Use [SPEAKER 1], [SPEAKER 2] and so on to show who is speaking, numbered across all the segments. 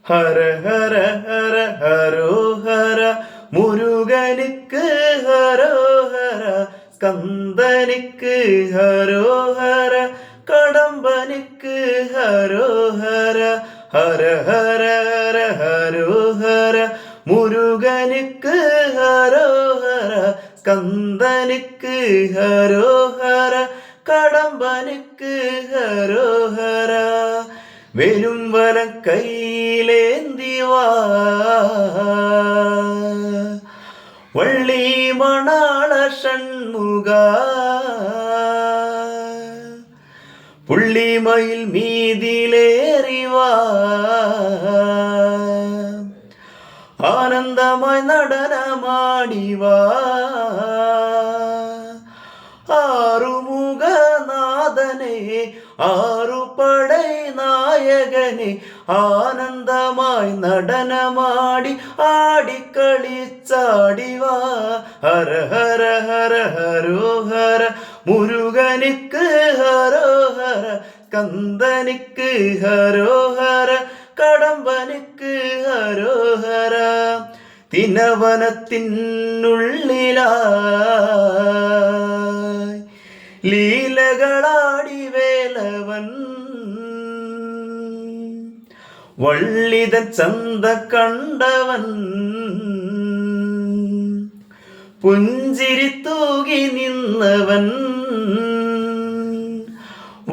[SPEAKER 1] ഹര ഹര ഹര ഹരോഹര മുരുകനുക്ക് ഹരോഹര സ്കന്ദനുക്ക് ഹരോഹര കടമ്പനുക്ക് ഹരോഹര ഹര ഹര ഹര ഹരോഹര മുരുകനുക്ക് ഹരോഹര സ്കന്ദനുക്ക് ഹരോഹര കടമ്പനുക്ക് ഹരോഹര വെരും വലം കൈയിലേന്തിവാ വള്ളി മണാള ഷൺമുഖ പുള്ളിമയിൽ മീതിലേറിവാ ആനന്ദമായി നടനമാടിവാ ആറുമുഖനാഥനെ ആറുപടൈ നായകനെ ആനന്ദമായി നടനമാടി ആടിക്കളിച്ചാടിവാ ഹര ഹര ഹര ഹരോഹര മുരുകനുക്ക് ഹരോഹര സ്കന്ദനുക്ക് ഹരോഹര കടമ്പനുക്ക് ഹരോഹര തിനവനത്തിനുള്ളിലായി ലീലകളാടി വേലവൻ വള്ളിതൻ ചന്ത കണ്ടവൻ പുഞ്ചിരി തൂകി നിന്നവൻ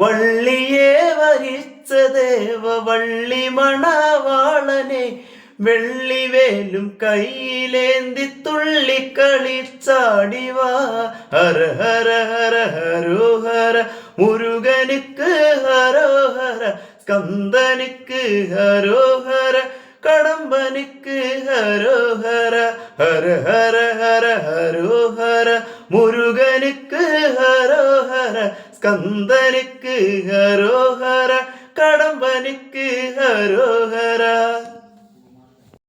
[SPEAKER 1] വള്ളിയെ വരിച്ച ദേവ വള്ളി മണവാളനെ വെള്ളിവേലും കയ്യിലേന്തി തുള്ളിക്കളിച്ചാടിവാ ഹര ഹര ഹര ഹരോഹര മുരുകനുക്ക് ഹരോഹര സ്കന്ദനുക്ക് ഹരോഹര കടമ്പനുക്ക് ഹരോഹര ഹര ഹര ഹര ഹരോഹര മുരുകനുക്ക് ഹരോഹര സ്കന്ദനുക്ക് ഹരോഹര കടമ്പനുക്ക് ഹരോഹര.